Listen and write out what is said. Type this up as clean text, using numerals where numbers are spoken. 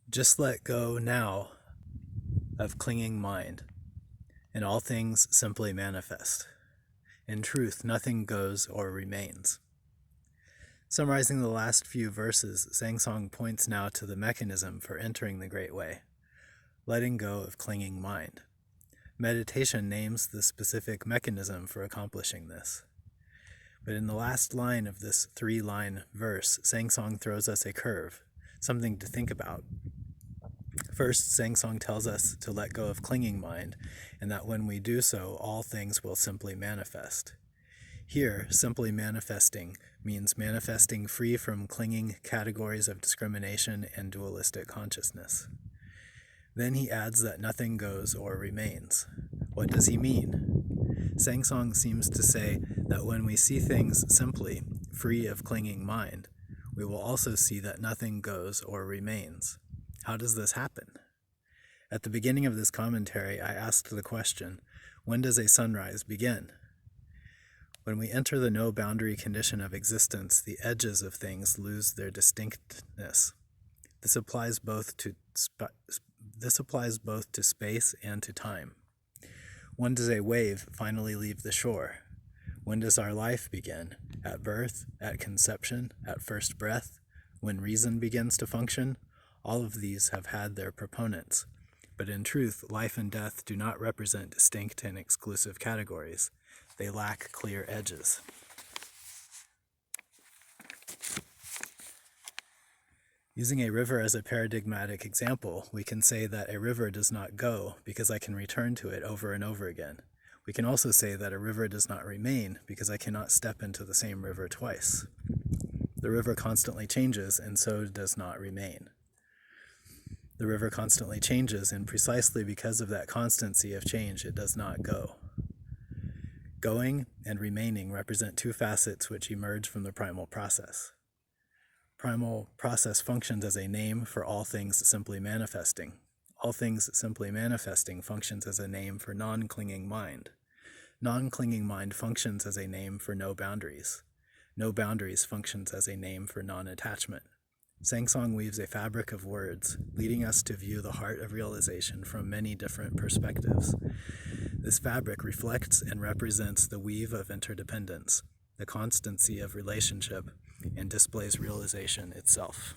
Just let go now of clinging mind, and all things simply manifest. In truth, nothing goes or remains. Summarizing the last few verses, Sangsong points now to the mechanism for entering the Great Way, letting go of clinging mind. Meditation names the specific mechanism for accomplishing this. But in the last line of this 3-line verse, Sangsong throws us a curve, something to think about. First, Sangsong tells us to let go of clinging mind, and that when we do so, all things will simply manifest. Here, simply manifesting means manifesting free from clinging categories of discrimination and dualistic consciousness. Then he adds that nothing goes or remains. What does he mean? Sangsong seems to say that when we see things simply, free of clinging mind, we will also see that nothing goes or remains. How does this happen? At the beginning of this commentary, I asked the question, when does a sunrise begin? When we enter the no-boundary condition of existence, the edges of things lose their distinctness. This applies both to space and to time. When does a wave finally leave the shore? When does our life begin? At birth, at conception, at first breath, when reason begins to function? All of these have had their proponents. But in truth, life and death do not represent distinct and exclusive categories. They lack clear edges. Using a river as a paradigmatic example, we can say that a river does not go because I can return to it over and over again. We can also say that a river does not remain because I cannot step into the same river twice. The river constantly changes, and so does not remain. The river constantly changes, and precisely because of that constancy of change, it does not go. Going and remaining represent two facets which emerge from the primal process. Primal process functions as a name for all things simply manifesting. All things simply manifesting functions as a name for non-clinging mind. Non-clinging mind functions as a name for no boundaries. No boundaries functions as a name for non-attachment. Sangsong weaves a fabric of words, leading us to view the heart of realization from many different perspectives. This fabric reflects and represents the weave of interdependence, the constancy of relationship, and displays realization itself.